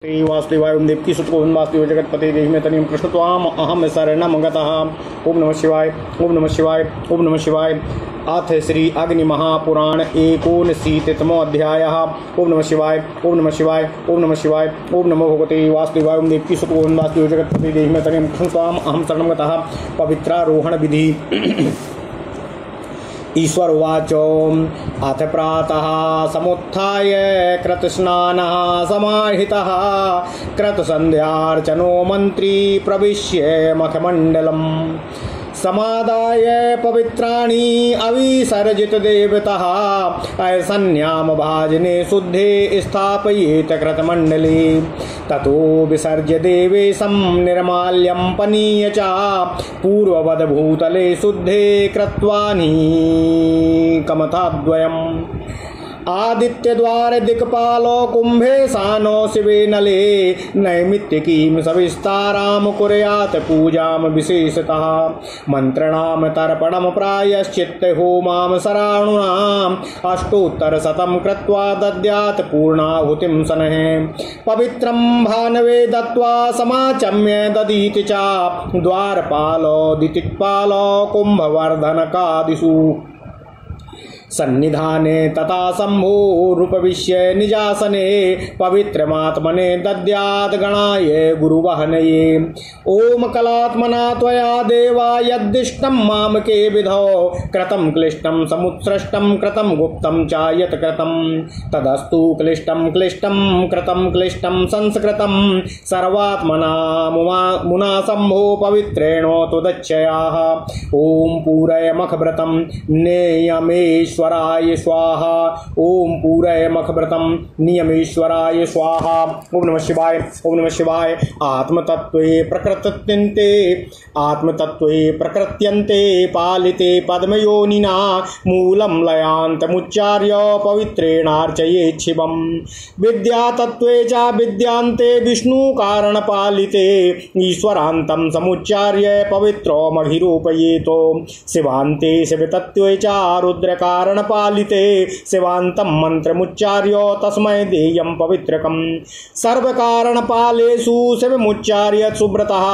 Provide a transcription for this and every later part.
श्री वासुदेवाय ओम देवकी सुत गोविंद वासुदेव जगतपते देहि में तनियम कृष्ण त्वाम अहम शरणम गतः। ओम नमः शिवाय ओम नमः शिवाय ओम नमः शिवाय। अथ श्री अग्नि महापुराण एकोनशीतितमो अध्यायः। ओम नमः शिवाय ओम नमः शिवाय ओम नमः शिवाय। ओम नमो भगवते वासुदेवाय ओम देवकी सुत गोविंद वासुदेव जगतपते देहि में तनियम कृष्ण त्वाम अहम शरणम गतः। पवित्रारोहण विधि। ईश्वर उवाच अथ प्रातः समुत्थाय कृतस्नानः समाहितः कृतसन्ध्यार्चनो मन्त्री प्रविश्य मखमण्डलम् समादाय पवित्राणि अविसर्जित देवतः असन्याम भाजने शुद्धे स्थापयेत कृतमण्डले ततो विसर्ज्य देवेशं निर्माल्यं पनीय च पूर्ववद भूतले शुद्धे कृत्वानि कमथाद्वयम् आदित्य द्वार दिक्पालो कुंभे सानो शिवे नले नैमित्तिकीं सविस्ताराम कुर्यात् पूजाम विशेषतः मंत्रणाम तर्पणम प्रायश्चित्त होमाम सराणुनाम अष्टोत्तर शतम कृत्वा दद्यात् पूर्णाहुतिं सनः पवित्रं भानवे दत्वा समाचम्य ददीति च द्वारपालो दितिपालो कुंभवर्धनकादिषु सन्निधाने तथा शंभोरुपविश्य निजासने पवित्रमात्मने दद्यात् गणाय गुरुवहनये। ओम कलात्मना त्वया देवा यद्दिष्टं मामके विधौ कृतं क्लिष्टं समुत्सृष्टं कृतं गुप्तं च यत् कृतं तदस्तु क्लिष्टं क्लिष्टं कृतं क्लिष्टं संस्कृतं सर्वात्मना मुना शंभो पवित्रेणो तुदच्छयाः। ओम पूरय मखव्रतं नेयमेश्वर स्वराय स्वाहा। ओम पूरय मखव्रतं नियमेश्वराय स्वाहा। ओम नमः शिवाय ओम नमः शिवाय। आत्मतत्त्वे प्रकृत्यन्ते पालिते पद्मयोनिना मूलं लयान्तमुच्चार्य पवित्रेणार्चयेत् शिवम् विद्यातत्त्वे च विद्यान्ते विष्णुकारणपालिते ईश्वरान्तं समुच्चार्य पवित्रो मघिरूपयेतो शिवान्ते शिवतत्त्वे च रुद्रकार पालिते शिवान्तं मंत्रमुच्चार्य तस्मै देयं पवित्रकम् सर्वकारण पालेषु शिवमुच्चार्य सुब्रतः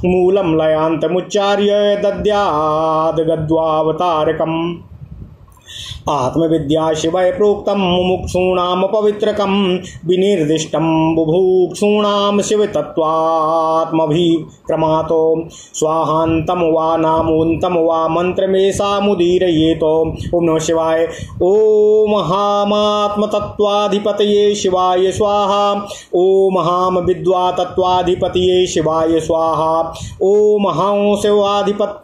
मूलं लयान्तमुच्चार्य दद्याद् गद्वावतारकम् आत्मविद्या शिवय प्रोक्तं मुमुक्षूणां पवित्रकं विनिर्दिष्टं बुभुक्षूणां शिवतत्त्वात्मभिक्रमातो स्वाहान्तं वा नामोन्तं वा मन्त्रमेषामुदीरयेतो। ओम नमः शिवाय। ओम हामात्मतत्त्वाधिपतये शिवाय स्वाहा। ओम हाम विद्वातत्त्वाधिपतये शिवाय स्वाहा। ओम हं शिवाधिपत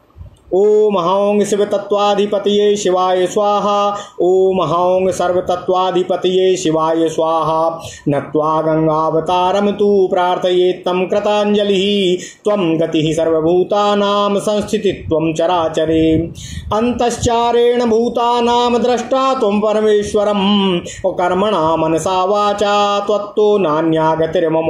ओम हौं शिवतत्त्वाधिपतये शिवाय स्वाहा। ओम हौं सर्वतत्त्वाधिपतये शिवाय स्वाहा। नत्वा गंगावतारं तु प्रार्थयेत्तं कृताञ्जलिः त्वं गतिः सर्वभूतानां संस्थितित्वं चराचरे अन्तश्चारेण भूतानां द्रष्टा त्वं परमेश्वरं कर्मणा मनसा वाचा त्वत्तो नान्या गतिर्मम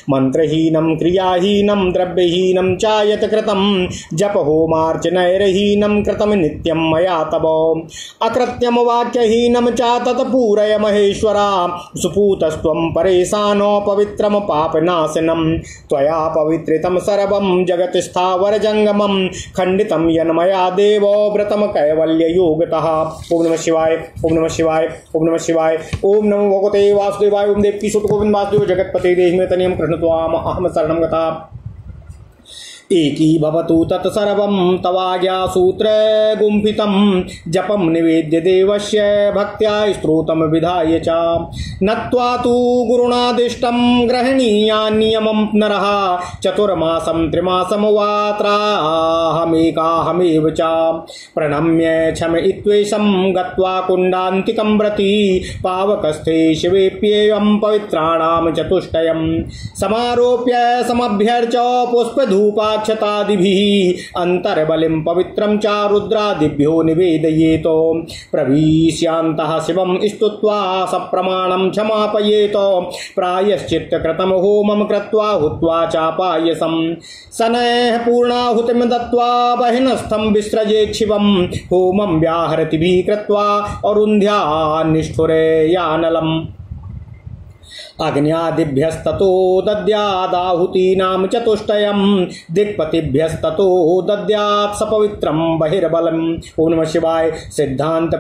मंत्रहीनं क्रियाहीनं द्रव्यहीनं च यत् कृतं जप होमार्चना नैरहीनं कृतं नित्यं मया तव अकृत्यं वाक्यहीनं च तत्पूरय महेश्वरा सुपूतस्त्वं परेशानो पवित्रं पापनाशनं त्वया पवित्रितं सर्वं जगत् स्थावर जंगमं खंडितं यन्मया देवो व्रतं कैवल्ययोगतः। ओम नमः शिवाय ओम नमः शिवाय ओम नमः शिवाय। ओम नमो भगवते वासुदेवाय ओम देवकी सुत गोविंद वासुदेव जगतपते देहि में तनियं कृष्ण त्वाम अहम शरणं गतः। एकी भवतु तत्सर्वं तवाज्ञासूत्र गुम्फितं जपं निवेद्य देवस्य भक्त्या स्तोत्रं विधाय च नत्वा तु गुरुणादिष्टं गृह्णीयान्नियमं नरः चतुर्मासं त्रिमासं वा त्राहमेकाहमेव च प्रणम्य क्षमयित्वेषं गत्वा कुण्डान्तिकं व्रती पावकस्थे शिवेप्येवं पवित्राणां चतुष्टयं समारोप्य समभ्यर्च पुष्पधूपा क्षतादिभिः अंतर्बलिं पवित्रं च रुद्रादिभ्यो निवेदयेतो प्रविश्यान्तः शिवं स्तुत्वा सप्रमाणं क्षमापयेतो प्रायश्चित्तकृतं होमं कृत्वा हुत्वा चापायसं शनैः पूर्णाहुतिं दत्त्वा बहिनस्थं विसृजेत् शिवं होमं व्याहरतिभिः कृत्वा अरुन्ध्या निष्ठुरे यानलम् अग्न्यादिभ्यस्ततो दद्यादाहुतीनां चतुष्टयं दिक्पतिभ्यस्ततो दद्यात् सपवित्रं बहिर्बलम्। ओम नमः शिवाय। सिद्धांत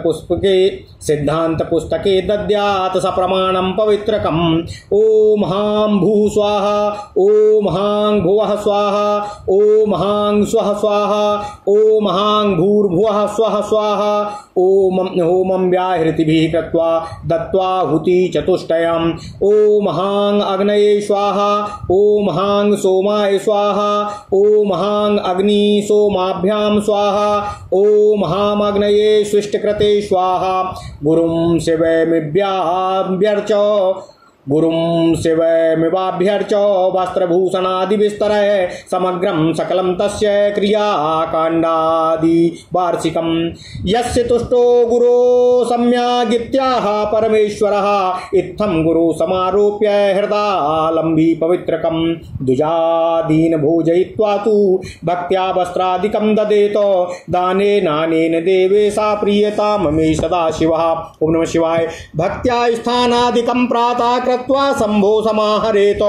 पुस्तके दद्यात् सप्रमाणं पवित्रकम्। ओम हां भू स्वाहा, ओम हां भुवः स्वाहा, ओम हां स्वः स्वाहा, ओम हां भूर्भुवः स्वः स्वाहा। ओम व्याहृतिभिः कृत्वा दत्त्वाहुति चतुष्टयम्। ओम हां अग्नये स्वाहा, ओम हां सोमाय स्वाहा, ओम हां अग्नि सोमाभ्यां स्वाहा, ओम हां अग्नये स्विष्टकृते स्वाहा। गुरुं शिवमिव्याभ्यर्च, गुरुं शिवमिवाभ्यर्च वस्त्रभूषणादिविस्तरः समग्रं सकलं तस्य क्रियाकाण्डादि वार्षिकम्। यस्य तुष्टो गुरो सम्यगित्याह परमेश्वरः इत्थं गुरु समारोप्य हृदालम्बी पवित्रकं। द्विजादीन भोजयित्वा तु भक्त्या वस्त्रादिकं ददेत दानेनानेन देवेशा प्रीयतां मे सदा शिवः। ओम नमः शिवाय। भक्त्या स्थानादिकं प्रातः कृत्वा शंभो समाहरेत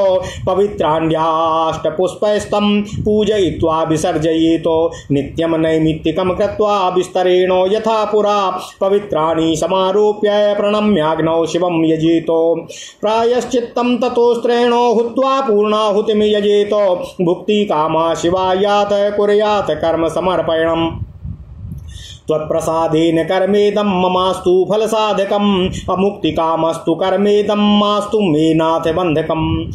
पवित्राण्ड्याष्टपुष्पैस्तं पूजयित्वा विसर्जयेत नित्यं नैमित्तिकं कृत्वा विस्तरेण यथा पुरा पवित्राणि समारोप्य प्रणम्याग्नौ शिवं यजेत प्रायश्चित्तं ततोस्त्रेण हुत्वा पूर्णाहुतिं यजेत भुक्तिकामा शिवायात कुर्यात् कर्म समर्पणम्। त्वत्प्रसादेन कर्मेदं ममास्तु फलसाधकम् अमुक्तिकामस्तु कर्मेदं मास्तु मे नाथ बन्धकम्।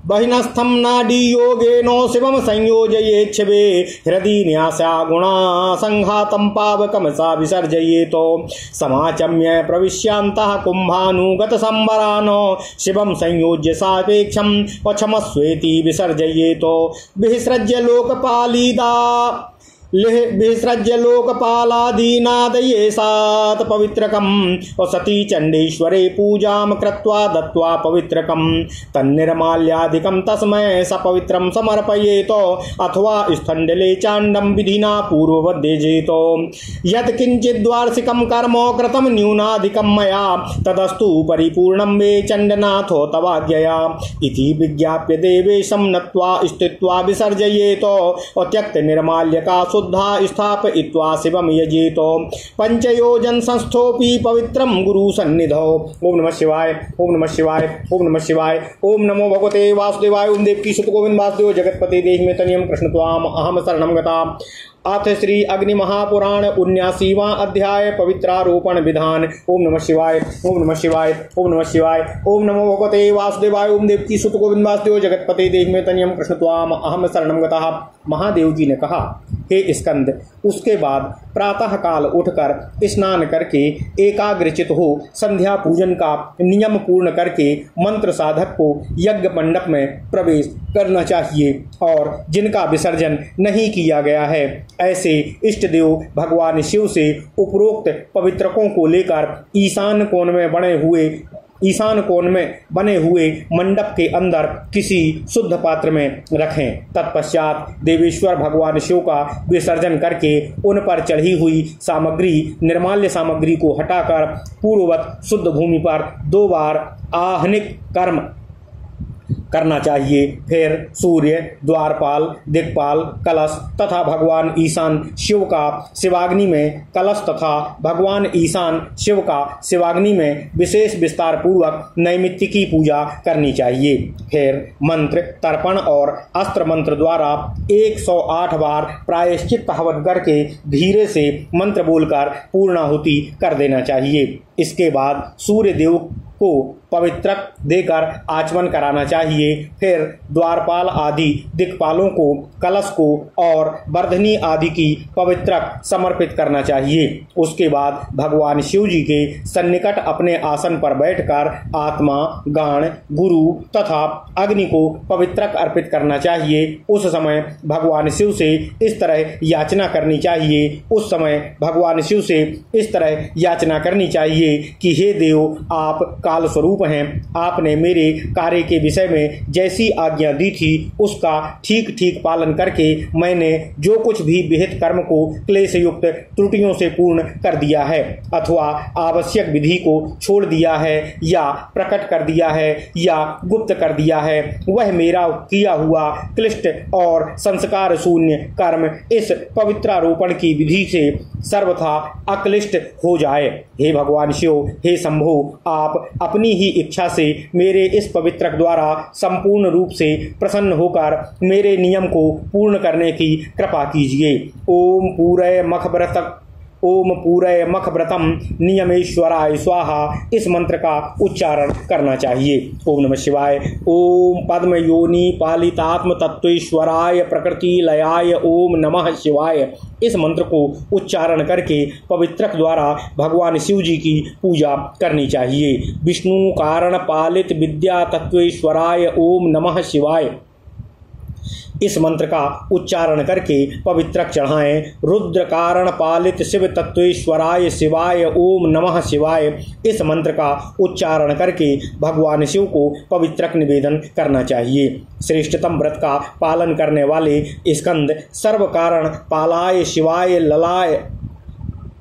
बहिनस्थं नाडी योगेन शिवं संयोजयेच्छवे हृदि न्यासा गुणा संघातं पावकं सा विसर्जयेत समाचम्य प्रविश्यान्तः कुम्भानुगत संवरान् शिवं संयोज्य सापेक्षं वक्षमस्वेति विसर्जयेत विसृज्य लोकपालादीनादयेसात् पवित्रकम् सती चण्डेश्वरे पूजां कृत्वा दत्त्वा पवित्रकम् तन्निर्माल्यादिकं तस्मै सपवित्रं समर्पयेत अथवा स्थण्डले चाण्डं विधिना पूर्ववद्यजेत। यत्किञ्चिद्वार्षिकं कर्म कृतं न्यूनाधिकं मया तदस्तु परिपूर्णं मे चण्डनाथो तवाज्ञया इति विज्ञाप्य देवेशं नत्वा स्थित्वा विसर्जयेत त्यक्त निर्माल्यका शुद्धा स्थापयित्वा शिवं यजेत पंचयोजन संस्थोपि पवित्रं गुरु सन्निधौ। ओम नमः शिवाय। ओम नमः शिवाय। ओम नमः शिवाय। ओम नमो भगवते वासुदेवाय। ओम देवकी सुत गोविंद वासुदेव जगतपते देहि में तनियम कृष्ण त्वाम अहम शरणं गता। अथ श्री अग्नि महापुराण 79वां अध्याय पवित्रारोपण विधान। ओम नमः शिवाय। ओम नमः शिवाय। ओम नमः शिवाय। ओम नमो भगवते वासुदेवाय। ओम देवकी सुत गोविंद वासुदेव जगतपते देहि में तनियम कृष्ण त्वाम अहम शरणं गता। महादेव जी ने कहा, हे स्कंद, उसके बाद प्रातः काल उठकर स्नान करके एकाग्रचित हो संध्या पूजन का नियम पूर्ण करके मंत्र साधक को यज्ञ मंडप में प्रवेश करना चाहिए और जिनका विसर्जन नहीं किया गया है ऐसे इष्ट देव भगवान शिव से उपरोक्त पवित्रकों को लेकर ईशान कोण में बने हुए मंडप के अंदर किसी शुद्ध पात्र में रखें। तत्पश्चात देवेश्वर भगवान शिव का विसर्जन करके उन पर चढ़ी हुई सामग्री निर्माल्य सामग्री को हटाकर पूर्ववत शुद्ध भूमि पर 2 बार आहनिक कर्म करना चाहिए। फिर सूर्य, द्वारपाल, दिक्पाल, कलश तथा भगवान ईशान शिव का शिवाग्नि में कलश तथा भगवान ईशान शिव का शिवाग्नि में विशेष विस्तार पूर्वक नैमित्तिकी पूजा करनी चाहिए। फिर मंत्र, तर्पण और अस्त्र मंत्र द्वारा 108 बार प्रायश्चित हवन करके धीरे से मंत्र बोलकर पूर्णाहुति कर देना चाहिए। इसके बाद सूर्य देव को पवित्रक देकर आचमन कराना चाहिए। फिर द्वारपाल आदि दिक्पालों को कलश को और वर्धनी आदि की पवित्रक समर्पित करना चाहिए। उसके बाद भगवान शिव जी के सन्निकट अपने आसन पर बैठकर आत्मा, गाण, गुरु तथा अग्नि को पवित्रक अर्पित करना चाहिए। उस समय भगवान शिव से इस तरह याचना करनी चाहिए कि हे देव, आप काल स्वरूप स्वरूप हैं। आपने मेरे कार्य के विषय में जैसी आज्ञा दी थी उसका ठीक ठीक पालन करके मैंने जो कुछ भी विहित कर्म को क्लेश युक्त त्रुटियों से पूर्ण कर दिया है अथवा आवश्यक विधि को छोड़ दिया है या प्रकट कर दिया है या गुप्त कर दिया है, वह मेरा किया हुआ क्लिष्ट और संस्कार शून्य कर्म इस पवित्रारोपण की विधि से सर्वथा अक्लिष्ट हो जाए। हे भगवान शिव, हे शंभो, आप अपनी ही इच्छा से मेरे इस पवित्रक द्वारा संपूर्ण रूप से प्रसन्न होकर मेरे नियम को पूर्ण करने की कृपा कीजिए। ओम पूरय मखव्रतम नियमेश्वराय स्वाहा, इस मंत्र का उच्चारण करना चाहिए। ओम नमः शिवाय। ओम पद्म योनि पालितात्म तत्वेश्वराय प्रकृति लयाय ओम नमः शिवाय, इस मंत्र को उच्चारण करके पवित्रक द्वारा भगवान शिव जी की पूजा करनी चाहिए। विष्णु कारण पालित विद्या तत्वेश्वराय ओम नमः शिवाय, इस मंत्र का उच्चारण करके पवित्रक चढ़ाएं। रुद्र कारण पालित शिव तत्वेश्वराय शिवाय ओम नमः शिवाय, इस मंत्र का उच्चारण करके भगवान शिव को पवित्रक निवेदन करना चाहिए। श्रेष्ठतम व्रत का पालन करने वाले स्कंद सर्व कारण पालाय शिवाय ललाय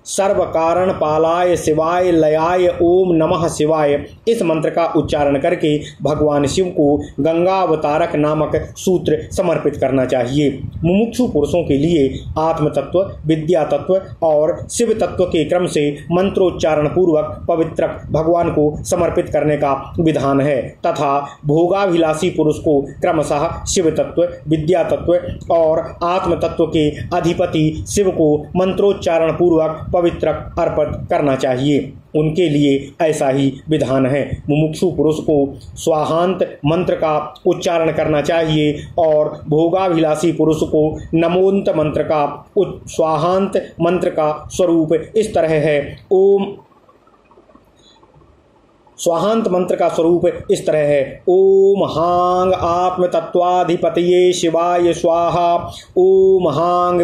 सर्व कारण पालाय शिवाय लयाय ओम नमः शिवाय, इस मंत्र का उच्चारण करके भगवान शिव को गंगावतारक नामक सूत्र समर्पित करना चाहिए। मुमुक्षु पुरुषों के लिए आत्म तत्व, विद्या तत्व और शिव तत्व के क्रम से मंत्रोच्चारण पूर्वक पवित्रक भगवान को समर्पित करने का विधान है तथा भोगाभिलाषी पुरुष को क्रमशः शिव तत्व, विद्या तत्व और आत्म तत्व के अधिपति शिव को मंत्रोच्चारण पूर्वक पवित्रक अर्पित करना चाहिए। उनके लिए ऐसा ही विधान है। मुमुक्षु पुरुष को स्वाहांत मंत्र का उच्चारण करना चाहिए और भोगाभिलाषी पुरुष को नमोन्त मंत्र का स्वाहांत मंत्र का स्वरूप इस तरह है। स्वाहांत मंत्र का स्वरूप इस तरह है। ओम हांग आत्म तत्वाधिपतये शिवाय स्वाहा, ओम हांग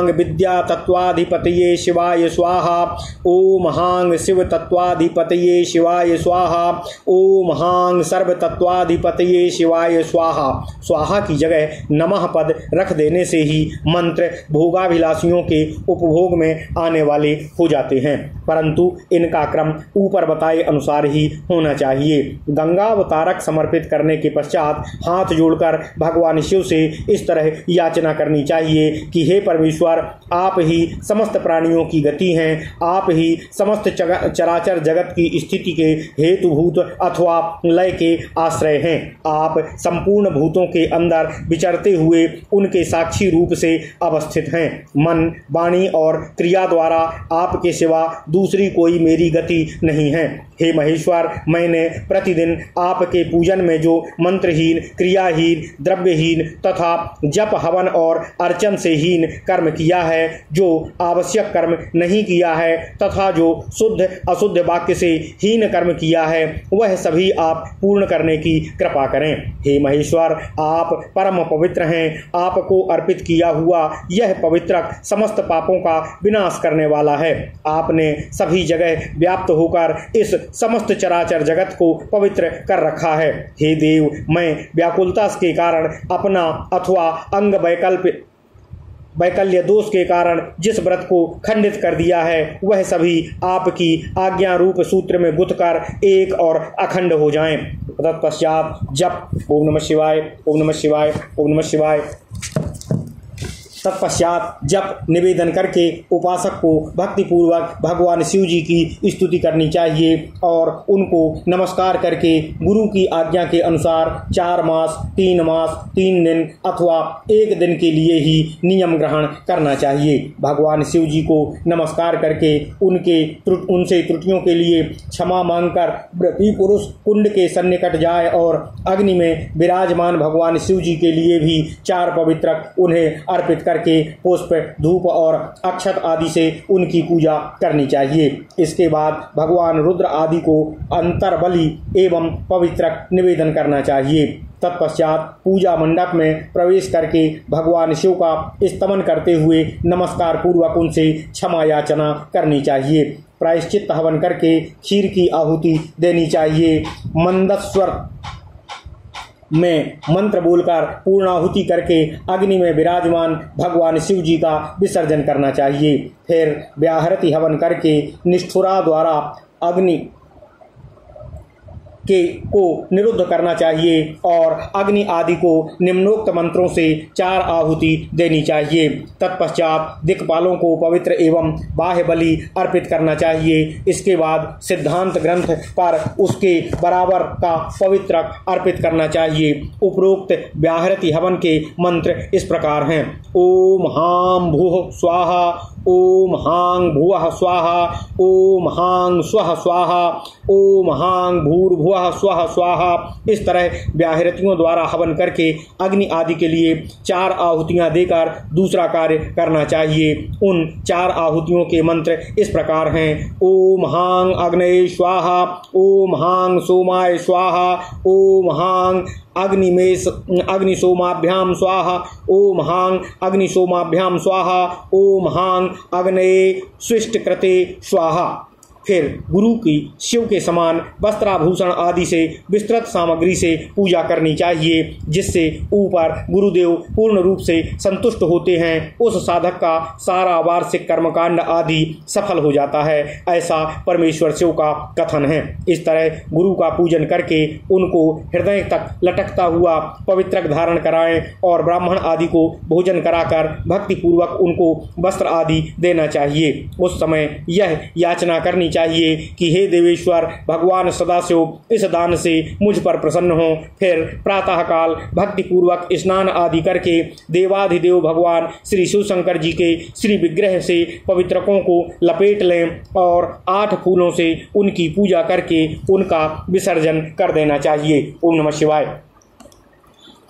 विद्या तत्वाधिपतये शिवाय स्वाहा, ओम हांग शिव तत्वाधिपतये शिवाय स्वाहा, ओम हांग सर्व तत्वाधिपतये शिवाय स्वाहा। स्वाहा की जगह नमः पद रख देने से ही मंत्र भोगाभिलाषियों के उपभोग में आने वाले हो जाते हैं, परंतु इनका क्रम ऊपर बताए अनुसार ही होना चाहिए। गंगावतारक समर्पित करने के पश्चात हाथ जोड़कर भगवान शिव से इस तरह याचना करनी चाहिए कि हे परमेश्वर, आप ही समस्त प्राणियों की गति हैं, आप ही समस्त चराचर जगत की स्थिति के हेतुभूत अथवा लय के आश्रय हैं। आप संपूर्ण भूतों के अंदर विचरते हुए उनके साक्षी रूप से अवस्थित हैं। मन, वाणी और क्रिया द्वारा आपके सिवा दूसरी कोई मेरी गति नहीं है। हे महेश्वर, मैंने प्रतिदिन आपके पूजन में जो मंत्रहीन, क्रियाहीन, द्रव्यहीन तथा जप हवन और अर्चन से हीन कर्म किया है, जो आवश्यक कर्म नहीं किया है तथा जो शुद्ध अशुद्ध वाक्य से हीन कर्म किया है, वह सभी आप पूर्ण करने की कृपा करें। हे महेश्वर, आप परम पवित्र हैं। आपको अर्पित किया हुआ यह पवित्रक समस्त पापों का विनाश करने वाला है। आपने सभी जगह व्याप्त होकर इस समस्त चराचर जगत को पवित्र कर रखा है। हे देव, मैं व्याकुलता के कारण अपना अथवा अंग वैकल्य दोष के कारण जिस व्रत को खंडित कर दिया है, वह सभी आपकी आज्ञा रूप सूत्र में गुथकर एक और अखंड हो जाएं। तत्पश्चात जप ओम नमः शिवाय, ओम नमः शिवाय, ओम नमः शिवाय। तत्पश्चात जप निवेदन करके उपासक को भक्तिपूर्वक भगवान शिव जी की स्तुति करनी चाहिए और उनको नमस्कार करके गुरु की आज्ञा के अनुसार 4 मास, 3 मास, 3 दिन अथवा 1 दिन के लिए ही नियम ग्रहण करना चाहिए। भगवान शिव जी को नमस्कार करके उनसे त्रुटियों के लिए क्षमा मांगकर व्रती पुरुष कुंड के सन्निकट जाए और अग्नि में विराजमान भगवान शिव जी के लिए भी 4 पवित्रक उन्हें अर्पित करके पुष्प, धूप और अक्षत आदि से उनकी पूजा करनी चाहिए। इसके बाद भगवान रुद्र आदि को अंतर्बलि एवं पवित्रक निवेदन करना चाहिए। तत्पश्चात पूजा मंडप में प्रवेश करके भगवान शिव का स्तमन करते हुए नमस्कार पूर्वक उनसे क्षमा याचना करनी चाहिए। प्रायश्चित हवन करके खीर की आहुति देनी चाहिए। मंदस्वर में मंत्र बोलकर पूर्णाहुति करके अग्नि में विराजमान भगवान शिव जी का विसर्जन करना चाहिए। फिर व्याहृति हवन करके निष्ठुरा द्वारा अग्नि को निरुद्ध करना चाहिए और अग्नि आदि को निम्नोक्त मंत्रों से 4 आहुति देनी चाहिए। तत्पश्चात दिक्पालों को पवित्र एवं बाह्य बलि अर्पित करना चाहिए। इसके बाद सिद्धांत ग्रंथ पर उसके बराबर का पवित्र अर्पित करना चाहिए। उपरोक्त व्याहृति हवन के मंत्र इस प्रकार हैं। ओम हां भूः स्वाहा, ओम हां भुवः स्वाहा, ओम हां स्वः स्वाहा, ओम हां भूर्भुवः स्वः स्वाहा। इस तरह व्याहृतियों द्वारा हवन करके अग्नि आदि के लिए 4 आहुतियां देकर दूसरा कार्य करना चाहिए। उन 4 आहुतियों के मंत्र इस प्रकार हैं। ओम हां अग्नये स्वाहा, ओम हां सोमाय स्वाहा, ओम हां अग्नि सोमाभ्याम स्वाहा, ओम हां अग्नि सोमाभ्याम स्वाहा, ओम हां अग्नये स्विष्ट कृते स्वाहा। फिर गुरु की शिव के समान वस्त्राभूषण आदि से विस्तृत सामग्री से पूजा करनी चाहिए, जिससे ऊपर गुरुदेव पूर्ण रूप से संतुष्ट होते हैं। उस साधक का सारा वार्षिक कर्मकांड आदि सफल हो जाता है, ऐसा परमेश्वर शिव का कथन है। इस तरह गुरु का पूजन करके उनको हृदय तक लटकता हुआ पवित्रक धारण कराएं और ब्राह्मण आदि को भोजन कराकर भक्ति पूर्वक उनको वस्त्र आदि देना चाहिए। उस समय यह याचना करनी चाहिए कि हे देवेश्वर भगवान सदाशिव इस दान से मुझ पर प्रसन्न हो। फिर प्रातः काल भक्ति पूर्वक स्नान आदि करके देवाधिदेव भगवान श्री शिव शंकर जी के श्री विग्रह से पवित्रकों को लपेट लें और 8 फूलों से उनकी पूजा करके उनका विसर्जन कर देना चाहिए। ओम नमः शिवाय।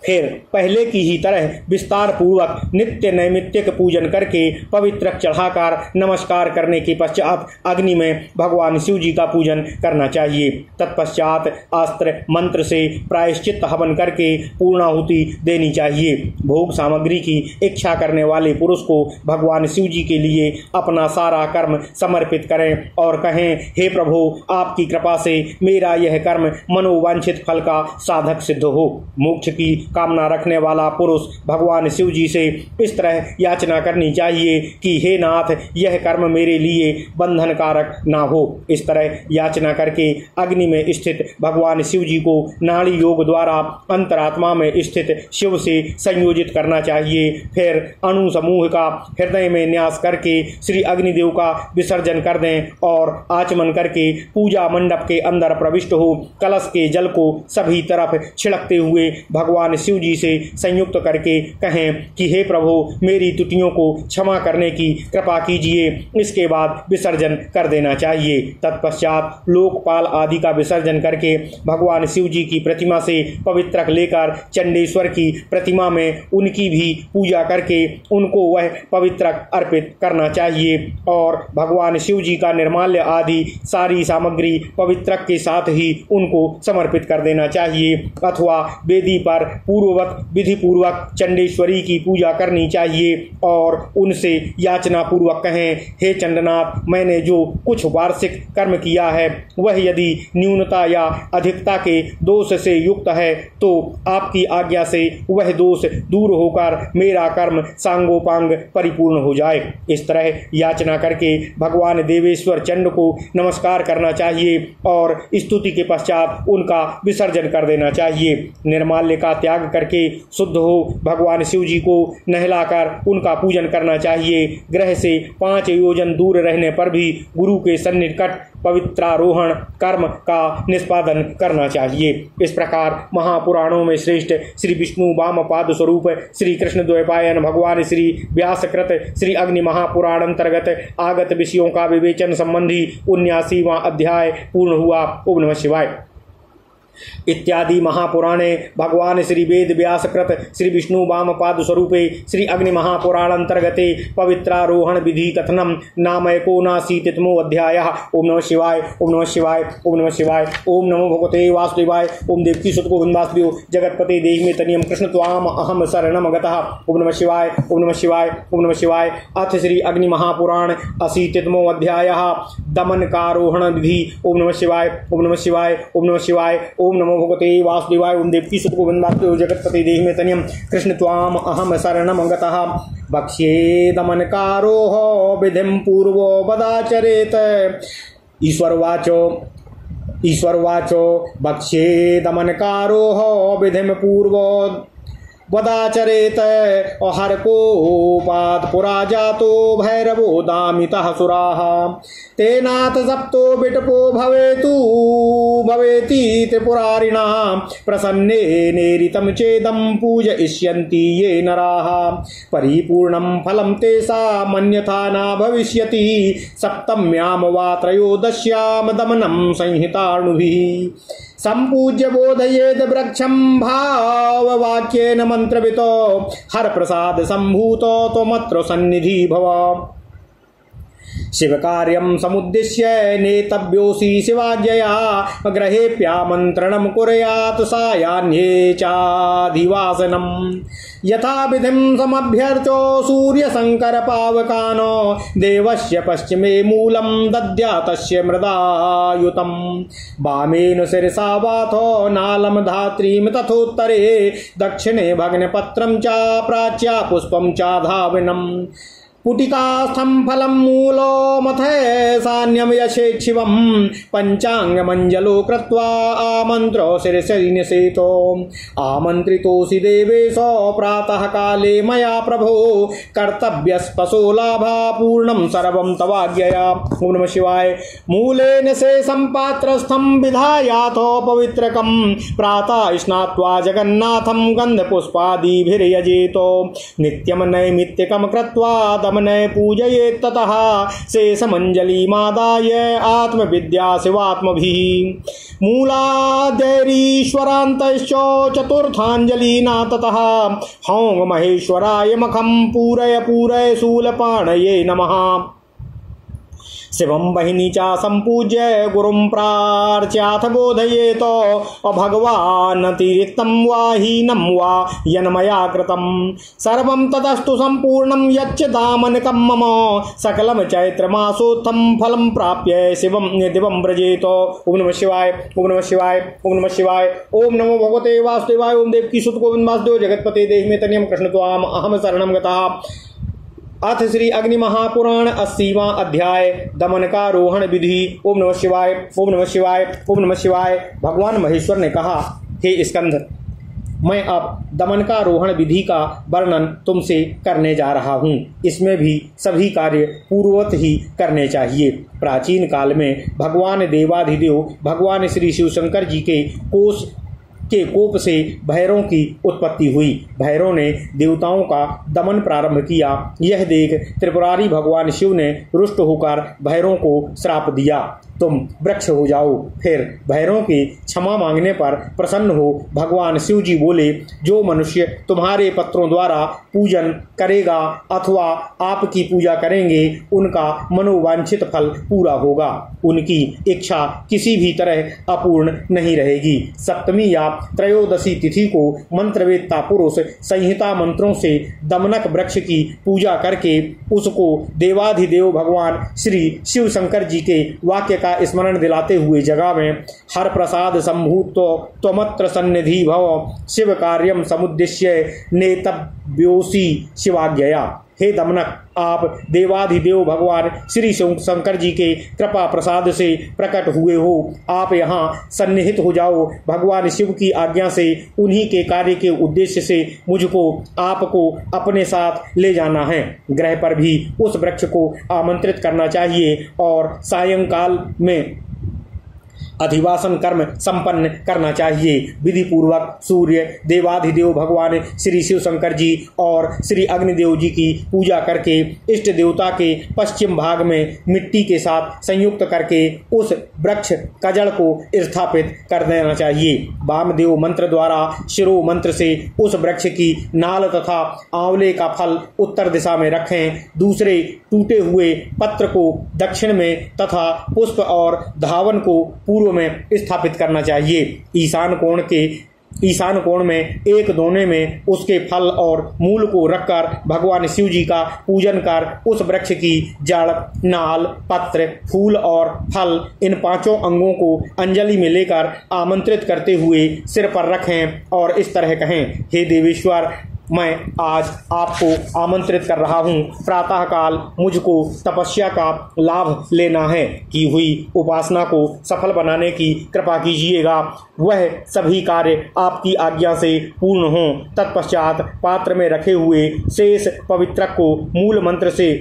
फिर पहले की ही तरह विस्तार पूर्वक नित्य नैमित्तिक पूजन करके पवित्र चढ़ाकर नमस्कार करने के पश्चात अग्नि में भगवान शिव जी का पूजन करना चाहिए। तत्पश्चात अस्त्र मंत्र से प्रायश्चित हवन करके पूर्णाहुति देनी चाहिए। भोग सामग्री की इच्छा करने वाले पुरुष को भगवान शिव जी के लिए अपना सारा कर्म समर्पित करें और कहें, हे प्रभु आपकी कृपा से मेरा यह कर्म मनोवांछित फल का साधक सिद्ध हो। मोक्ष की कामना रखने वाला पुरुष भगवान शिव जी से इस तरह याचना करनी चाहिए कि हे नाथ यह कर्म मेरे लिए बंधन कारक ना हो। इस तरह याचना करके अग्नि में स्थित भगवान शिव जी को नाड़ी योग द्वारा अंतरात्मा में स्थित शिव से संयोजित करना चाहिए। फिर अणु समूह का हृदय में न्यास करके श्री अग्निदेव का विसर्जन कर दें और आचमन करके पूजा मंडप के अंदर प्रविष्ट हो कलश के जल को सभी तरफ छिड़कते हुए भगवान शिव जी से संयुक्त करके कहें कि हे प्रभु मेरी त्रुटियों को क्षमा करने की कृपा कीजिए। इसके बाद विसर्जन कर देना चाहिए। तत्पश्चात लोकपाल आदि का विसर्जन करके भगवान शिव जी की प्रतिमा से पवित्रक लेकर चंडेश्वर की प्रतिमा में उनकी भी पूजा करके उनको वह पवित्रक अर्पित करना चाहिए और भगवान शिव जी का निर्माल्य आदि सारी सामग्री पवित्रक के साथ ही उनको समर्पित कर देना चाहिए। अथवा वेदी पर पूर्ववत विधि पूर्वक चंडेश्वरी की पूजा करनी चाहिए और उनसे याचना पूर्वक कहें, हे चंडनाथ मैंने जो कुछ वार्षिक कर्म किया है वह यदि न्यूनता या अधिकता के दोष से युक्त है तो आपकी आज्ञा से वह दोष दूर होकर मेरा कर्म सांगोपांग परिपूर्ण हो जाए। इस तरह याचना करके भगवान देवेश्वर चंड को नमस्कार करना चाहिए और स्तुति के पश्चात उनका विसर्जन कर देना चाहिए। निर्माल्य का त्याग करके शुद्ध हो भगवान शिव जी को नहलाकर उनका पूजन करना चाहिए। ग्रह से 5 योजन दूर रहने पर भी गुरु के सन्निकट पवित्रारोहण कर्म का निष्पादन करना चाहिए। इस प्रकार महापुराणों में श्रेष्ठ श्री विष्णु वामपाद स्वरूप श्री कृष्ण द्वैपायन भगवान श्री व्यासकृत श्री अग्नि महापुराण अंतर्गत आगत विषयों का विवेचन संबंधी 79वां अध्याय पूर्ण हुआ। ओम नमः शिवाय। इत्यादि महापुराणे भगवान श्री वेद व्यासकृत श्री विष्णु वामपाद स्वरूपे श्री अग्नि महापुराण अंतर्गते पवित्रारोहण विधि कथनम नाम एकोनाशीतितमो अध्यायः। ओम नमः शिवाय, ओम नमः शिवाय, ओम नमः शिवाय, ओम नमो भगवते वासुदेवाय, ओम देवकी सुत गोविंद वासुदेव जगतपते देहि मे तनियम कृष्ण त्वाम अहम शरणम गतः। ओम नमः शिवाय, ओम नमः शिवाय, ओम नमः शिवाय। अथ श्री अग्नि महापुराण अशीतितमो अध्यायः दमनकारोहण विधि। ओम नमः शिवाय, ओम नमः शिवाय, ओम नमः शिवाय, ओम नमो भगवते वासुदेवाय, ओम देवकी सुत गोविंद वासुदेव जगतपते देहि मे तनियम कृष्ण त्वाम अहम शरणम गतः। भक्ष्ये दमनकारोह विधिं पूर्वो वदाचरेत। ईश्वरवाचो भक्ष्ये दमनकारोह विधिं पूर्वो वदाचरेत। हरकोपात् पुरा जातो भैरवो दामितः सुराः। तेनाथ सप्तो विटपो भवेति त्रिपुरारिणां प्रसन्नेनेरितं चेदं पूजयिष्यन्ति ये नराः। परिपूर्णं फलं तेषाम् अन्यथा न भविष्यति। सप्तम्यां वा त्रयोदश्यां दमनं संहिताणुभिः संपूज्य बोधयेद वृक्षं भाववाक्येन मंत्रवितो। हर प्रसाद संभूतो त्वमत्र सन्निधि भव। शिवकार्यं समुद्दिश्य नेतव्योऽसि शिवाज्ञया। ग्रहेऽप्यामन्त्रणं कुर्यात् सायाह्ने चाधिवासनम्। यथाविधिं समभ्यर्चो सूर्यशङ्करपावकानो। देवस्य पश्चिमे मूलं दद्यातस्य मृदायुतं। वामेन शिरसा वाथो नालं धात्रीं तथोत्तरे। दक्षिणे भग्नपत्रं च प्राच्या पुष्पं चाधावनम्। पुटिकास्थं फलं मूलो मथे सान्यं यशेच्छिवं। पंचांगमंजलो कृत्वा आमन्त्रो शिरसि निसेतो। आमन्त्रितोऽसि देवेशो प्रातः काले मया प्रभो। कर्तव्यस्पशो लाभा पूर्णं सर्वं तवाज्ञया। ओम नमः शिवाय। मूलेन शेषं पात्रस्थं विधायाथो पवित्रकं। प्रातः स्नात्वा जगन्नाथं गन्धपुष्पादिभिर्यजेतो। नित्यं नैमित्तिकं कृत्वा दमने पूजयेत्। ततः शेषमञ्जलिमादाय आत्मविद्या शिवात्मभिः। मूलाद्यैरीश्वरान्तश्च चतुर्थाञ्जलिना। ततः हौं महेश्वराय मखं पूरय पूरय शूलपाणये नमः। शिवं बहिनी च संपूज्य गुरुं प्रार्च्याथ बोधयेत। भगवानतिरिक्तं वा हीनं वा यन्मया कृतं। सर्वं तदस्तु सम्पूर्णं यच्च दामनकं मम। सकलं चैत्रमासोत्थं फलं प्राप्य शिवं दिवं व्रजेत। ओम नमः शिवाय, ओम नमः शिवाय, ओम नमः शिवाय, ओम नमो भगवते वासुदेवाय, ओम देवकी सुत गोविंद वासुदेव जगतपते देहि मे तनियं कृष्ण त्वाम अहम शरणं गतः। अथ श्री अग्नि महापुराण 80वां अध्याय दमनकारोहण विधि। ओम नमः शिवाय, ओम नमः शिवाय, ओम नमः शिवाय। भगवान महेश्वर ने कहा, हे स्कंद, मैं अब दमनकारोहण विधि का वर्णन तुमसे करने जा रहा हूँ। इसमें भी सभी कार्य पूर्ववत ही करने चाहिए। प्राचीन काल में भगवान देवाधिदेव भगवान श्री शिव शंकर जी के कोप से भैरवों की उत्पत्ति हुई। भैरव ने देवताओं का दमन प्रारंभ किया। यह देख त्रिपुरारी भगवान शिव ने रुष्ट होकर भैरवों को श्राप दिया, तुम वृक्ष हो जाओ। फिर भैरवों के क्षमा मांगने पर प्रसन्न हो भगवान शिव जी बोले, जो मनुष्य तुम्हारे पत्रों द्वारा पूजन करेगा अथवा आपकी पूजा करेंगे, उनका मनोवांछित फल पूरा होगा। उनकी इच्छा किसी भी तरह अपूर्ण नहीं रहेगी। सप्तमी या त्रयोदशी तिथि को मंत्रवेत्ता पुरुष संहिता मंत्रों से दमनक वृक्ष की पूजा करके उसको देवाधिदेव भगवान श्री शिव शंकर जी के वाक्य का स्मरण दिलाते हुए जगह में हर प्रसाद संभूत त्वमत्र सन्निधि भव। शिव कार्यम समुद्दिश्य नेतव्योऽसि शिवाज्ञया। हे दमनक, आप देवाधिदेव भगवान श्री शंकर जी के कृपा प्रसाद से प्रकट हुए हो। आप यहाँ सन्निहित हो जाओ। भगवान शिव की आज्ञा से उन्हीं के कार्य के उद्देश्य से मुझको आपको अपने साथ ले जाना है। ग्रह पर भी उस वृक्ष को आमंत्रित करना चाहिए और सायंकाल में अधिवासन कर्म संपन्न करना चाहिए। विधि पूर्वक सूर्य देवाधिदेव भगवान श्री शिव शंकर जी और श्री अग्निदेव जी की पूजा करके इष्ट देवता के पश्चिम भाग में मिट्टी के साथ संयुक्त करके उस वृक्ष कजड़ को स्थापित कर देना चाहिए। वामदेव मंत्र द्वारा शिरो मंत्र से उस वृक्ष की नाल तथा आंवले का फल उत्तर दिशा में रखें। दूसरे टूटे हुए पत्र को दक्षिण में तथा पुष्प और धावन को पूर्व में स्थापित करना चाहिए। ईशान कोण में एक दोने में उसके फल और मूल को रखकर भगवान शिव जी का पूजन कर उस वृक्ष की जड़, नाल, पत्र, फूल और फल इन पांचों अंगों को अंजलि में लेकर आमंत्रित करते हुए सिर पर रखें और इस तरह कहें, हे देवेश्वर, मैं आज आपको आमंत्रित कर रहा हूँ। प्रातःकाल मुझको तपस्या का लाभ लेना है। की हुई उपासना को सफल बनाने की कृपा कीजिएगा। वह सभी कार्य आपकी आज्ञा से पूर्ण हों। तत्पश्चात पात्र में रखे हुए शेष पवित्रक को मूल मंत्र से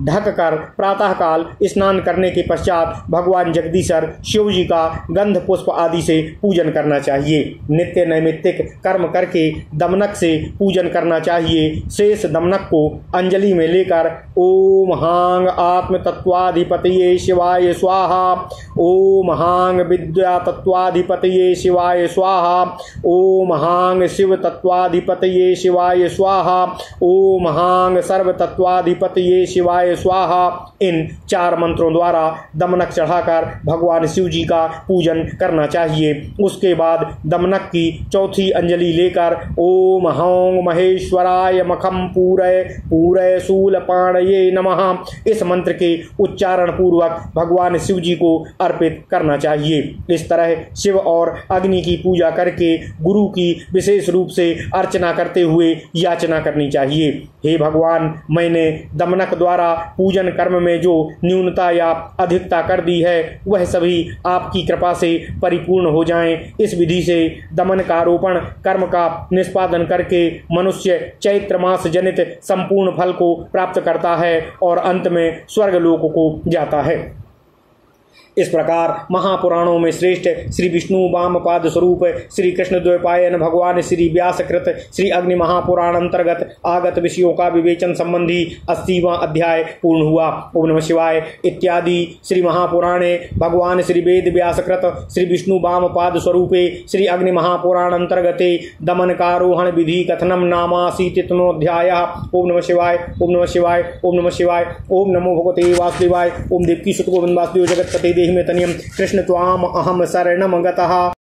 ढक कर प्रातःकाल स्नान करने के पश्चात भगवान जगदीशर शिव जी का गंध पुष्प आदि से पूजन करना चाहिए। नित्य नैमित्तिक कर्म करके दमनक से पूजन करना चाहिए। शेष दमनक को अंजलि में लेकर ओम हांग आत्म तत्वाधिपतये शिवाय स्वाहा, ओम हांग विद्या तत्वाधिपतये शिवाय स्वाहा, ओम हांग शिव तत्वाधिपतये शिवाय स्वाहा, ओम हांग सर्व तत्वाधिपतये शिवाय स्वाहा, इन 4 मंत्रों द्वारा दमनक चढ़ाकर भगवान शिव जी का पूजन करना चाहिए। उसके बाद दमनक की चौथी अंजलि लेकर ओम हौं महेश्वराय मखम पूरय पूरय शूलपाणये नमः, इस मंत्र के उच्चारण पूर्वक भगवान शिव जी को अर्पित करना चाहिए। इस तरह शिव और अग्नि की पूजा करके गुरु की विशेष रूप से अर्चना करते हुए याचना करनी चाहिए। हे भगवान, मैंने दमनक द्वारा पूजन कर्म में जो न्यूनता या अधिकता कर दी है वह सभी आपकी कृपा से परिपूर्ण हो जाएं। इस विधि से दमन का आरोपण कर्म का निष्पादन करके मनुष्य चैत्र मास जनित संपूर्ण फल को प्राप्त करता है और अंत में स्वर्गलोक को जाता है। इस प्रकार महापुराणों में श्रेष्ठ श्री विष्णु वामपाद स्वरूप श्री कृष्ण द्वैपायन भगवान श्री व्यासकृत श्री अग्नि महापुराण अंतर्गत आगत विषयों का विवेचन संबंधी 80वां अध्याय पूर्ण हुआ। ओम नमः शिवाय। इत्यादि श्री महापुराणे भगवान श्री वेद व्यासकृत श्री विष्णु वामपाद स्वरूपे श्री अग्नि महापुराण अंतर्गते दमनकारोहण विधि कथनम नामाशीतितमोऽध्यायः। ओम नमः शिवाय। ओम नमः शिवाय। ओम नमः शिवाय। ओम नमो भगवते वासुदेवाय। ओम देवकी सुत गोविंद वासुदेव जगतपते देहि में तनियम कृष्ण त्वाम अहम शरणम गतः।